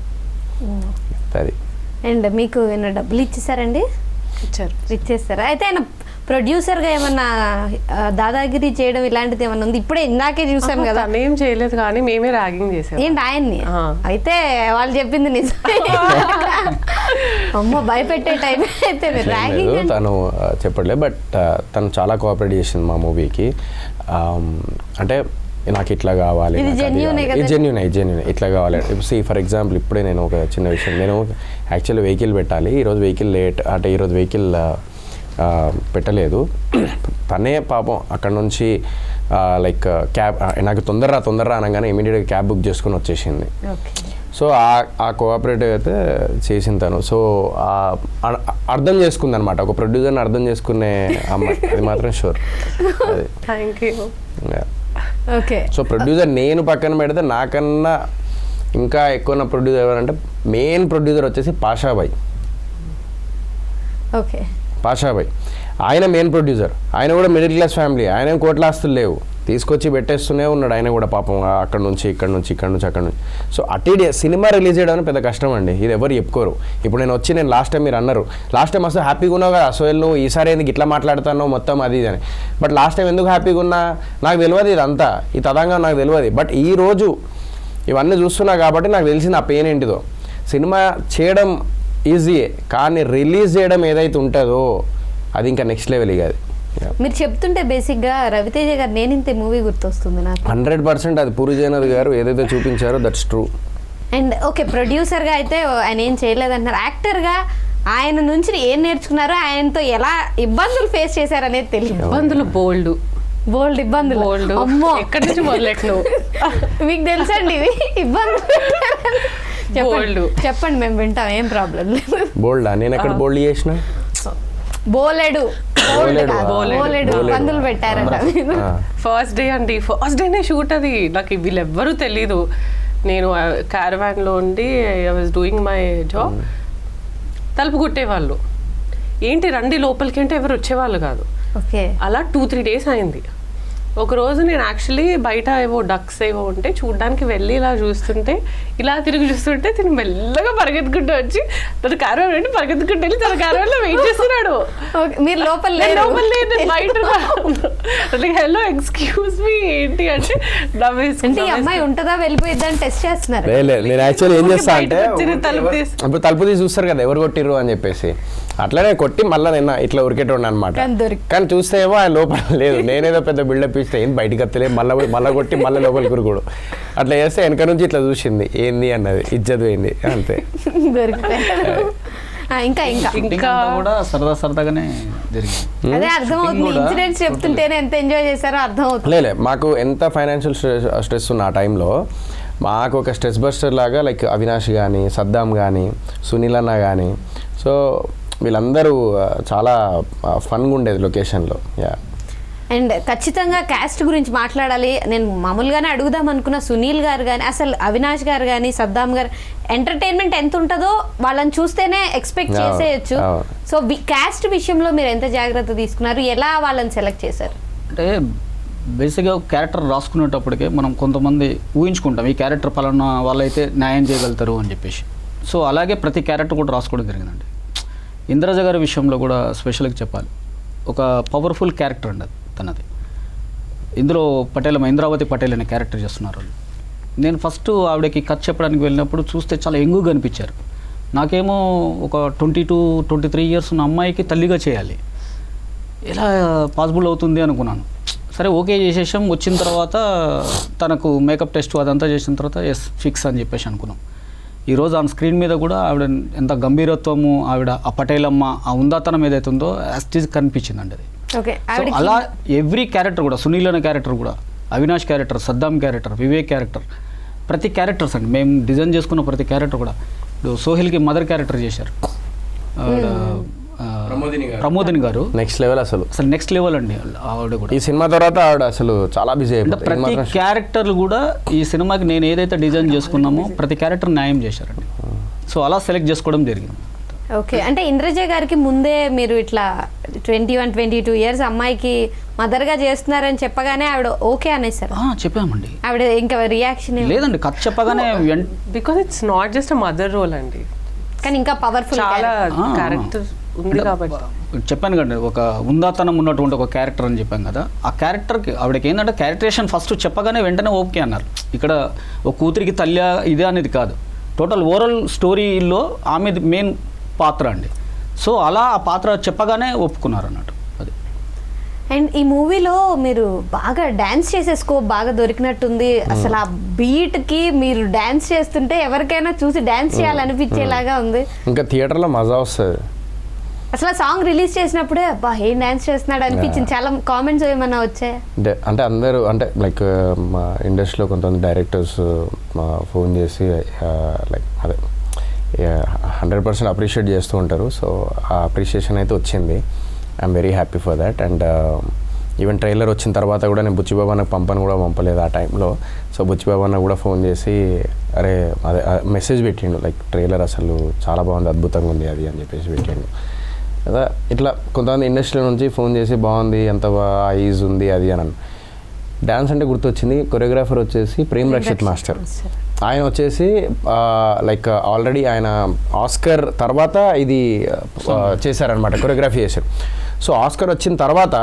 అది. అండ్ మీకు ఏమైనా డబ్బులు ఇచ్చేసారండి? ఇచ్చేస్తారా? అయితే ఆయన ప్రొడ్యూసర్గా ఏమన్నా దాదాగిరి చేయడం ఇలాంటిది ఏమన్నా ఉంది? ఇప్పుడే ఇందాకే చూసాం కదా. ఏం చేయలేదు కానీ మేమే ర్యాగింగ్ చేసాం. ఏంటి ఆయన్ని? అయితే వాళ్ళు చెప్పింది నిజమే. అమ్మో భయపెట్టే టైం అయితే ర్యాగింగ్ తను చెప్పట్లేదు. బట్ తను చాలా కోఆపరేట్ చేసింది మా మూవీకి. అంటే నాకు ఇట్లా కావాలి, ఇది జెన్యున్ ఇట్లా కావాలి. ఫర్ ఎగ్జాంపుల్ ఇప్పుడే నేను ఒక చిన్న విషయం, నేను యాక్చువల్లీ వెహికల్ పెట్టాలి, ఈరోజు వెహికల్ లేట్ అంటే ఈరోజు వెహికల్ పెట్టలేదు. తనే పాపం అక్కడ నుంచి లైక్ క్యాబ్ నాకు తొందరరా అనగానే ఇమీడియట్గా క్యాబ్ బుక్ చేసుకుని వచ్చేసింది. సో ఆ కోఆపరేటివ్ అయితే చేసిన తను. సో అర్థం చేసుకుంది అనమాట, ఒక ప్రొడ్యూసర్ని అర్థం చేసుకునే అమ్మాయి, అది మాత్రం sure. Thank you. Okay. So producer నేను పక్కన పెడితే నాకన్నా ఇంకా ఎక్కువ నా ప్రొడ్యూసర్ ఎవరంటే మెయిన్ ప్రొడ్యూసర్ వచ్చేసి పాషాబాయ్. ఓకే. పాషాబాయ్ ఆయన మెయిన్ ప్రొడ్యూసర్. ఆయన కూడా మిడిల్ క్లాస్ ఫ్యామిలీ, ఆయన కోట్ల ఆస్తులు లేవు, తీసుకొచ్చి పెట్టేస్తూనే ఉన్నాడు ఆయన కూడా పాపం. అక్కడ నుంచి అక్కడ నుంచి. సో అటు సినిమా రిలీజ్ చేయడం పెద్ద కష్టం అండి, ఇది ఎవరు చెప్పుకోరు. ఇప్పుడు నేను లాస్ట్ టైం మీరు అన్నారు, లాస్ట్ టైం అసలు హ్యాపీగా ఉన్నావు కదా అసలు నువ్వు, ఈసారి ఎందుకు ఇట్లా మాట్లాడుతానో మొత్తం అది ఇది అని. బట్ లాస్ట్ టైం ఎందుకు హ్యాపీగా ఉన్నా నాకు తెలియదు, ఇదంతా ఈ తదంగా నాకు తెలియదు. బట్ ఈరోజు ఇవన్నీ చూస్తున్నా కాబట్టి నాకు తెలిసింది ఆ పెయిన్ ఏంటిదో. సినిమా చేయడం ఈజీయే, కానీ రిలీజ్ చేయడం ఏదైతే ఉంటుందో అది ఇంకా నెక్స్ట్ లెవెల్. ఇక అది మీరు చెప్తుంటే బేసిక్గా రవితేజ గారు నేనింతే మూవీ గుర్తొస్తుంది నాకు. 100% అది పూరి జగన్నాథ్ గారు ఏదైతే చూపించారో దట్స్ ట్రూ. అండ్ ఓకే, ప్రొడ్యూసర్గా అయితే ఆయన ఏం చేయలేదంటున్నారు, యాక్టర్గా ఆయన నుంచి ఏం నేర్చుకున్నారో, ఆయనతో ఎలా ఇబ్బందులు ఫేస్ చేశారనేది తెలియదు. ఇబ్బందులు బోల్డ్ ఇబ్బందులు. అమ్మో, ఎక్కడి నుంచి మొదలెట్టు మీకు తెలుసండి ఇవి ఇబ్బందులు. చెప్పండి మేము వింటాం, ఏం ప్రాబ్లం లేదు. బోల్డా? నేను ఎక్కడ బోల్డ్ చేసిన? బోలెడు ఇబ్బందులు పెట్టారంట. ఫస్ట్ డేనే షూట్ అది. నాకు వీళ్ళెవ్వరూ తెలీదు. నేను క్యారవాన్లో ఉండి I was doing my job. తలుపు కొట్టేవాళ్ళు, ఏంటి రండి లోపలికి అంటే ఎవరు వచ్చేవాళ్ళు కాదు. అలా 2-3 days అయింది. ఒకరోజు నేను యాక్చువల్లీ బయట ఏవో డక్స్ ఏవో ఉంటే చూడడానికి వెళ్ళి ఇలా చూస్తుంటే, ఇలా తిరిగి చూస్తుంటే తిని మెల్లగా పరిగెత్తుకుంటూ వచ్చి తన క్యారవాన్ పెట్టి పరిగెత్తుకుంటూ వెళ్ళి తన క్యారవాన్లో వెయిట్ చేస్తున్నాడు. మీరు లోపల బయట హలో ఎక్స్క్యూజ్ మీ ఏంటి అంటే ఈ అమ్మాయి ఉంటుందా వెళ్ళిపోయిద్దని టెస్ట్ చేస్తున్నారు. నేను యాక్చువల్లీ ఏం చేస్తా అంటే ఇప్పుడు తలుపు తీసి చూస్తారు కదా ఎవరు కొట్టిర్రు అని చెప్పేసి, అట్లనే కొట్టి మళ్ళీ నేను ఇట్లా ఉరికేటోండి అనమాట. కానీ చూస్తే ఏమో ఆయన లోపల లేదు, నేనేదో పెద్ద బిల్డప్ ఇస్తే ఏం బయటకు వస్తలే, మళ్ళీ కొట్టి మళ్ళీ లోపలికి ఉరుకుడు. అట్లా చేస్తే వెనక నుంచి ఇట్లా చూసింది ఏంది అన్నది, ఇజ్జత్ పోయింది అంతే. ఇంకా కూడా సరదాగానే జరిగింది. అదే అర్థమవుతుంది, ఇన్సిడెంట్స్ చెప్తుంటేనే ఎంత ఎంజాయ్ చేశారో అర్థమవుతుంది. లేదు మాకు ఎంత ఫైనాన్షియల్ స్ట్రెస్ ఉన్న ఆ టైంలో మాకు ఒక స్ట్రెస్ బస్టర్ లాగా లైక్ అవినాష్ కానీ, సద్దాం కానీ, సునీల్ అన్న కానీ, సో వీళ్ళందరూ చాలా ఫన్గా ఉండేది లొకేషన్లో. అండ్ ఖచ్చితంగా క్యాస్ట్ గురించి మాట్లాడాలి. నేను మామూలుగానే అడుగుదాం అనుకున్న సునీల్ గారు కానీ, అసలు అవినాష్ గారు కానీ, సద్దాం గారు ఎంటర్టైన్మెంట్ ఎంత ఉంటుందో వాళ్ళని చూస్తేనే ఎక్స్పెక్ట్ చేసేయచ్చు. సో క్యాస్ట్ విషయంలో మీరు ఎంత జాగ్రత్త తీసుకున్నారు, ఎలా వాళ్ళని సెలెక్ట్ చేశారు? అంటే బేసిక్గా క్యారెక్టర్ రాసుకునేటప్పటికే మనం కొంతమంది ఊహించుకుంటాం ఈ క్యారెక్టర్ పలానా వాళ్ళైతే న్యాయం చేయగలుగుతారు అని చెప్పేసి. సో అలాగే ప్రతి క్యారెక్టర్ కూడా రాసుకోవడం జరిగిందండి. ఇంద్రజ గారి విషయంలో కూడా స్పెషల్గా చెప్పాలి, ఒక పవర్ఫుల్ క్యారెక్టర్ అండి తనది. ఇందులో ఇంద్రావతి పటేల్ అనే క్యారెక్టర్ చేస్తున్నారు. నేను ఫస్ట్ ఆవిడకి కథ చెప్పడానికి వెళ్ళినప్పుడు చూస్తే చాలా యంగ్గా అనిపించారు. నాకేమో ఒక 22-23 years ఉన్న అమ్మాయికి తల్లిగా చేయాలి, ఎలా పాసిబుల్ అవుతుంది అనుకున్నాను. సరే ఓకే చేసేసాం. వచ్చిన తర్వాత తనకు మేకప్ టెస్ట్ అదంతా చేసిన తర్వాత ఎస్ ఫిక్స్ అని చెప్పేసి అనుకున్నాం. ఈరోజు ఆన్ స్క్రీన్ మీద కూడా ఆవిడ ఎంత గంభీరత్వము, ఆవిడ ఆ పటేలమ్మ ఆ ఉందాతనం ఏదైతే ఉందో యాస్టీజ్ కనిపించిందండి అది. అలా ఎవ్రీ క్యారెక్టర్ కూడా, సునీల్ అనే క్యారెక్టర్ కూడా, Avinash character, Saddam character, Vivek character, ప్రతి క్యారెక్టర్స్ అండి మేము డిజైన్ చేసుకున్న ప్రతి క్యారెక్టర్ కూడా. ఇప్పుడు సోహిల్కి మదర్ క్యారెక్టర్ చేశారు ప్రమోదిని గారు. నెక్స్ట్ లెవెల్, అసలు నెక్స్ట్ లెవెల్ అండి ఆవిడ కూడా. ఈ సినిమా తర్వాత ఆవిడ అసలు చాలా బిజీ అయిపోయింది. ప్రతి క్యారెక్టర్లు కూడా ఈ సినిమాకి నేను ఏదైతే డిజైన్ చేసుకున్నామో ప్రతి క్యారెక్టర్ న్యాయం చేశారండి. సో అలా సెలెక్ట్ చేసుకోవడం జరిగింది. ఓకే, అంటే ఇంద్రజ గారికి ముందే మీరు ఇట్లా 21-22 years అమ్మాయికి మదర్గా చేస్తున్నారని చెప్పగానే ఆవిడ ఓకే అనేసారు? చెప్పామండి. ఆవిడ ఇంకా రియాక్షన్ లేదండి, కథ చెప్పగానే because it's not just mother role అండి, కానీ ఇంకా పవర్ఫుల్ చాలా క్యారెక్టర్ ఉంది కాబట్టి. చెప్పాను కదండి, ఒక ఉందాతనం ఉన్నటువంటి ఒక క్యారెక్టర్ అని చెప్పాను కదా, ఆ క్యారెక్టర్కి ఆవిడకి ఏంటంటే క్యారెక్టరేషన్ ఫస్ట్ చెప్పగానే వెంటనే ఓకే అన్నారు. ఇక్కడ ఒక కూతురికి తల్లి ఇదే అనేది కాదు, టోటల్ ఓవరాల్ స్టోరీలో ఆమె మెయిన్ పాత్ర అండి. సో అలా ఆ పాత్ర చెప్పగానే ఒప్పుకున్నారు అన్నట్టు అది. అండ్ ఈ మూవీలో మీరు బాగా డాన్స్ చేసే స్కోప్ బాగా దొరికినట్టుంది. అసలు ఆ బీట్ కి మీరు డాన్స్ చేస్తుంటే ఎవరికైనా చూసి డాన్స్ చేయాలనిపించేలాగా ఉంది. ఇంకా థియేటర్లో మజా వస్తుంది. అసలు సాంగ్ రిలీజ్ చేసినప్పుడే అబ్బా ఏం డాన్స్ చేస్తున్నాడు అనిపించింది. చాలా కామెంట్స్ ఏమన్నా వచ్చాయి? అంటే అందరూ అంటే లైక్ మా ఇండస్ట్రీలో కొంతమంది డైరెక్టర్స్ ఫోన్ చేసి లైక్ అదే 100% అప్రిషియేట్ చేస్తూ ఉంటారు. సో ఆ అప్రిషియేషన్ అయితే వచ్చింది. I'm very happy for that. And even trailer వచ్చిన తర్వాత కూడా నేను బుచ్చిబాబు అన్నకు పంపలేదు ఆ టైంలో. సో బుచ్చిబాబు అన్న కూడా ఫోన్ చేసి అరే అదే మెసేజ్ పెట్టిండు, లైక్ ట్రైలర్ అసలు చాలా బాగుంది, అద్భుతంగా ఉంది అది అని చెప్పేసి పెట్టిండు కదా. ఇట్లా కొంతమంది ఇండస్ట్రీ నుంచి ఫోన్ చేసి బాగుంది, ఎంత ఈజ్ ఉంది అది అని. డ్యాన్స్ అంటే గుర్తొచ్చింది, కొరియోగ్రాఫర్ వచ్చేసి ప్రేమ్ రక్షిత్ మాస్టర్. ఆయన వచ్చేసి లైక్ ఆల్రెడీ ఆయన ఆస్కర్ తర్వాత ఇది చేశారనమాట, కొరియోగ్రఫీ చేశారు. సో ఆస్కర్ వచ్చిన తర్వాత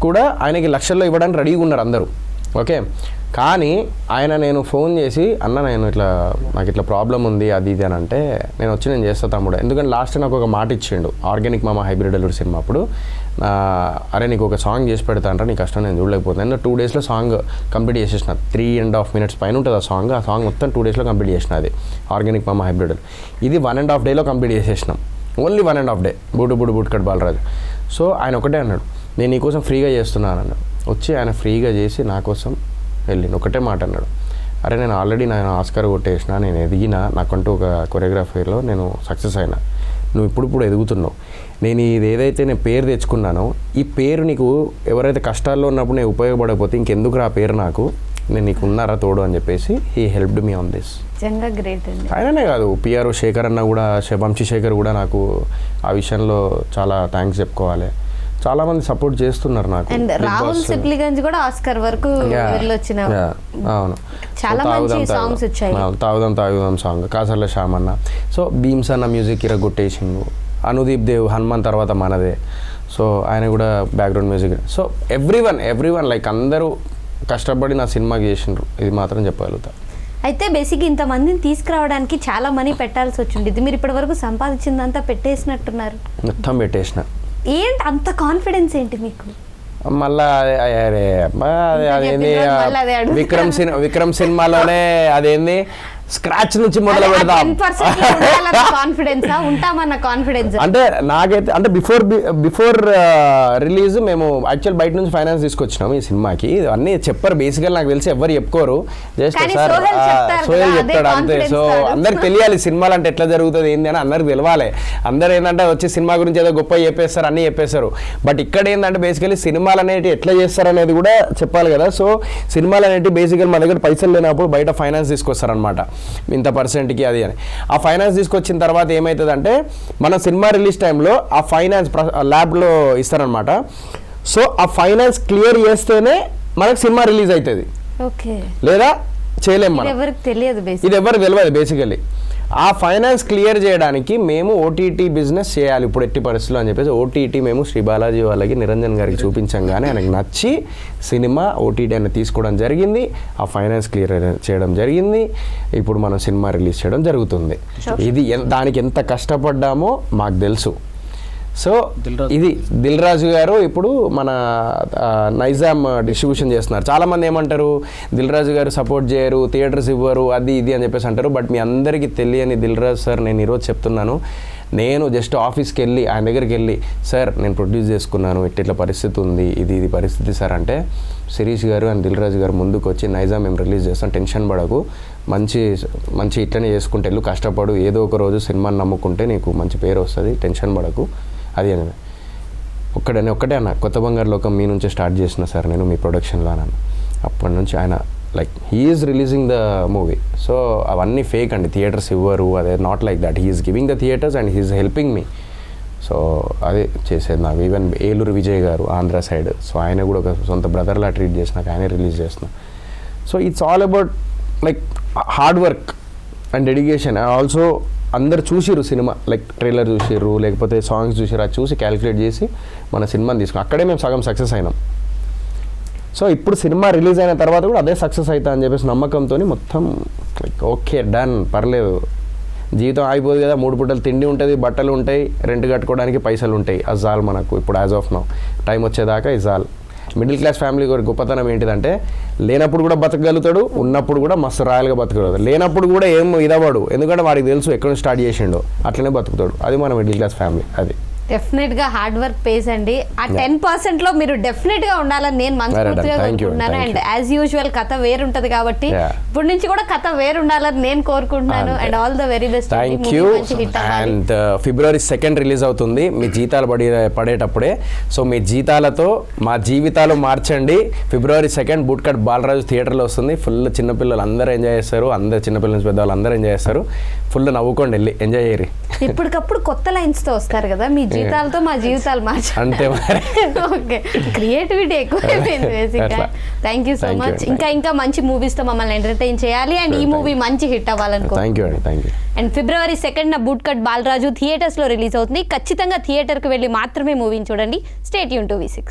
కూడా ఆయనకి లక్షల్లో ఇవ్వడానికి రెడీగా ఉన్నారు అందరూ, ఓకే. కానీ ఆయన నేను ఫోన్ చేసి అన్న నేను నాకు ఇట్లా ప్రాబ్లం ఉంది అది ఇది అని అంటే నేను వచ్చి నేను చేస్తా తమ్ముడు. ఎందుకంటే లాస్ట్ నాకు ఒక మాట ఇచ్చిండు ఆర్గానిక్ మామ హైబ్రిడ్ అల్లుడు సినిమా అప్పుడు, అరే నీకు ఒక సాంగ్ చేసి పెడతా అంటే నీ కష్టం నేను చూడలేకపోతున్నాను. 2 daysలో సాంగ్ కంప్లీట్ చేసేసిన, 3.5 minutes పైన ఉంటుంది ఆ సాంగ్ మొత్తం 2 daysలో కంప్లీట్ చేసిన. అది ఆర్గానిక్ మామ హైబ్రిడ్. ఇది 1.5 dayలో కంప్లీట్ చేసేసినాం, only 1.5 day. Boot cut Balaraju. So ఆయన ఒకటే అన్నాడు, నేను నీకోసం ఫ్రీగా చేస్తున్నాను అన్నాడు. వచ్చి ఆయన ఫ్రీగా చేసి నా కోసం వెళ్ళిండు. ఒకటే మాట అన్నాడు, అరే నేను ఆల్రెడీ నేను ఆస్కార్ కొట్టేసిన, నేను ఎదిగిన, నాకంటూ ఒక కొరియోగ్రఫీలో నేను సక్సెస్ అయినా, నువ్వు ఇప్పుడు ఎదుగుతున్నావు, నేను ఇది ఏదైతే నేను పేరు తెచ్చుకున్నానో ఈ పేరు నీకు ఎవరైతే కష్టాల్లో ఉన్నప్పుడు నేను ఉపయోగపడకపోతే ఇంకెందుకు రా పేరు, నాకు నేను నీకు ఉన్నారా తోడు అని చెప్పేసి he helped me on this. Great అండి. ఆయననే కాదు, పిఆర్ఓ శేఖర్ అన్న కూడా, వంశీ శేఖర్ కూడా నాకు ఆ విషయంలో చాలా థ్యాంక్స్ చెప్పుకోవాలి. చాలా మంది సపోర్ట్ చేస్తున్నారు నాకు. అండ్ రాహుల్ సిప్లిగంజ్ కూడా ఆస్కర్ వరకు వెళ్ళొచ్చిన. అవును, చాలా మంచి సాంగ్స్ వచ్చాయి. తాగుదాం సాంగ్, కాసర్ల శ్యామన్న. సో భీమ్స్ అన్న మ్యూజిక్ ఇరగొట్టేసిండు. అనుదీప్ దేవ్ హనుమాన్ తర్వాత మనదే. సో ఆయన కూడా background music. So everyone like అందరూ కష్టపడి నా సినిమాకి చేసిండ్రు, ఇది మాత్రం చెప్పగలుగుతా. అయితే బేసిక్ ఇంతమందిని తీసుకురావడానికి చాలా మనీ పెట్టాల్సి వచ్చింది. మీరు ఇప్పటి వరకు సంపాదించిందంతా పెట్టేసినట్టున్నారు. మొత్తం పెట్టేసిన. ఏంటి అంత కాన్ఫిడెన్స్ ఏంటి మీకు? మళ్ళా అదేంది విక్రమ్ సినిమాలోనే అదేంది స్క్రాచ్ నుంచి మొదలు పెడదాం అంటే నాకైతే అంటే బిఫోర్ రిలీజ్ మేము యాక్చువల్ బయట నుంచి ఫైనాన్స్ తీసుకొచ్చినాం ఈ సినిమాకి. అన్నీ చెప్పారు బేసికల్, నాకు తెలిసి ఎవరు చెప్పుకోరు, జస్ట్ సార్ సోహెల్ చెప్తాడు అంతే. సో అందరికి తెలియాలి సినిమాలు అంటే ఎట్లా జరుగుతుంది ఏంది అని అందరికి తెలవాలి. అందరు ఏంటంటే వచ్చి సినిమా గురించి ఏదో గొప్ప చెప్పేస్తారు, అన్నీ చెప్పేస్తారు. బట్ ఇక్కడ ఏంటంటే బేసికలీ సినిమాలు అనేవి ఎట్లా చేస్తారు అనేది కూడా చెప్పాలి కదా. సో సినిమాలు అనేవి బేసికల్ మన దగ్గర పైసలు లేనప్పుడు బయట ఫైనాన్స్ తీసుకొస్తారనమాట, ఇంత పర్సెంట్కి అది అని. ఆ ఫైనాన్స్ తీసుకొచ్చిన తర్వాత ఏమవుతుందంటే మన సినిమా రిలీజ్ టైంలో ఆ ఫైనాన్స్ ల్యాబ్లో ఇస్తారనమాట. సో ఆ ఫైనాన్స్ క్లియర్ చేస్తేనే మనకు సినిమా రిలీజ్ అవుతుంది, లేదా చేయలేము మనం. ఇది ఎవరికి తెలియదు బేసికలీ. ఆ ఫైనాన్స్ క్లియర్ చేయడానికి మేము ఓటీటీ బిజినెస్ చేయాలి ఇప్పుడు ఎట్టి పరిస్థితులు అని చెప్పేసి ఓటీటీ మేము శ్రీ బాలాజీ వాళ్ళకి నిరంజన్ గారికి చూపించంగానే ఆయనకు నచ్చి సినిమా ఓటీటీ అని తీసుకోవడం జరిగింది. ఆ ఫైనాన్స్ క్లియర్ చేయడం జరిగింది. ఇప్పుడు మనం సినిమా రిలీజ్ చేయడం జరుగుతుంది. ఇది దానికి ఎంత కష్టపడ్డామో మాకు తెలుసు. సో ఇది దిల్ రాజు గారు ఇప్పుడు మన నైజాం డిస్ట్రిబ్యూషన్ చేస్తున్నారు. చాలామంది ఏమంటారు దిల్ రాజు గారు సపోర్ట్ చేయరు, థియేటర్స్ ఇవ్వరు, అది ఇది అని చెప్పేసి అంటారు. బట్ మీ అందరికీ తెలియని దిల్ రాజు సార్, నేను ఈరోజు చెప్తున్నాను, నేను జస్ట్ ఆఫీస్కి వెళ్ళి ఆయన దగ్గరికి వెళ్ళి సార్ నేను ప్రొడ్యూస్ చేసుకున్నాను, ఇట్లా పరిస్థితి ఉంది, ఇది పరిస్థితి సార్ అంటే శిరీష్ గారు అండ్ దిల్ రాజు గారు ముందుకు వచ్చి నైజాం మేము రిలీజ్ చేస్తాం, టెన్షన్ పడకు, మంచి ఇట్లనే చేసుకుంటే వెళ్ళు, కష్టపడు, ఏదో ఒక రోజు సినిమాని నమ్ముకుంటే నీకు మంచి పేరు వస్తుంది, టెన్షన్ పడకు అది అని. ఒకటే అన్న, కొత్త బంగారు లోకం మీ నుంచే స్టార్ట్ చేసిన సార్ నేను మీ ప్రొడక్షన్లో అన్నాను. అప్పటి నుంచి ఆయన like he's releasing the movie. So అవన్నీ ఫేక్ అండి, థియేటర్స్ ఇవ్వరు, అదే not like that. He's giving the theatres and he's helping me. So అదే చేసేది నాకు. ఈవెన్ ఏలూరు విజయ్ గారు ఆంధ్ర సైడ్, సో ఆయన కూడా ఒక సొంత బ్రదర్లా ట్రీట్ చేసినాక ఆయన రిలీజ్ చేస్తున్నా. So it's all about like hard work and dedication. Also అందరు చూసిర్రు సినిమా, లైక్ ట్రైలర్ చూసిర్రు, లేకపోతే సాంగ్స్ చూసిర్రు, అది చూసి క్యాలిక్యులేట్ చేసి మన సినిమాని తీసుకున్నాం. అక్కడే మేము సగం సక్సెస్ అయినాం. సో ఇప్పుడు సినిమా రిలీజ్ అయిన తర్వాత కూడా అదే సక్సెస్ అవుతా అని చెప్పేసి నమ్మకంతో మొత్తం లైక్ ఓకే డన్, పర్లేదు, జీవితం ఆగిపోదు కదా, 3 పూటలు తిండి ఉంటుంది, బట్టలు ఉంటాయి, రెంట్ కట్టుకోవడానికి పైసలు ఉంటాయి. అజాల్ మనకు ఇప్పుడు యాజ్ ఆఫ్ నౌ టైం వచ్చేదాకా ఇజాల్. మిడిల్ క్లాస్ ఫ్యామిలీ గొప్పతనం ఏంటిదంటే లేనప్పుడు కూడా బతకగలుగుతాడు, ఉన్నప్పుడు కూడా మస్తు రాయల్గా బతకగలుగుతాడు, లేనప్పుడు కూడా ఏం ఇదవాడు, ఎందుకంటే వాడికి తెలుసు ఎక్కడ నుంచి స్టార్ట్ చేసిండో అట్లనే బతుకుతాడు. అది మన మిడిల్ క్లాస్ ఫ్యామిలీ. అది డెఫినెట్గా హార్డ్ వర్క్ పేస్ అండి. ఆ 10%లో మీరు డెఫినెట్గా ఉండాలని నేను మనస్ఫూర్తిగా కోరుకుంటున్నాను. అండ్ యాజ్ యూజువల్ కథ వేరుంటది కాబట్టి ఇప్పటి నుంచి కూడా కథ వేరు ఉండాలని నేను కోరుకుంటున్నాను. And all the very best. Thank you. And February 2nd release అవుతుంది. మీ జీతాలు పడేటప్పుడే. సో మీ జీతాలతో మా జీవితాలు మార్చండి. February 2nd బూట్కట్ బాలరాజు థియేటర్లో వస్తుంది. ఫుల్ చిన్నపిల్లలు అందరూ ఎంజాయ్ చేస్తారు, అందరు చిన్నపిల్లల నుంచి పెద్దవాళ్ళు అందరూ ఎంజాయ్ చేస్తారు. ఫుల్ నవ్వుకోండి, వెళ్ళి ఎంజాయ్ చేయరు. ఇప్పటికప్పుడు కొత్త లైన్స్తో వస్తారు కదా, మీ జీతాలతో మా జీవితాలు మార్చాలి అంతే మరి. ఓకే, క్రియేటివిటీ ఎక్కువైపోయింది బేసిక్గా. Thank you so much. ఇంకా మంచి మూవీస్తో మమ్మల్ని ఎంటర్టైన్ చేయాలి అండ్ ఈ మూవీ మంచి హిట్ అవ్వాలనుకో. థ్యాంక్ యూ అండి. Thank you. And February 2nd bootcut Balaraju థియేటర్స్లో రిలీజ్ అవుతుంది. ఖచ్చితంగా థియేటర్కి వెళ్ళి మాత్రమే మూవీని చూడండి. Stay tune to V6.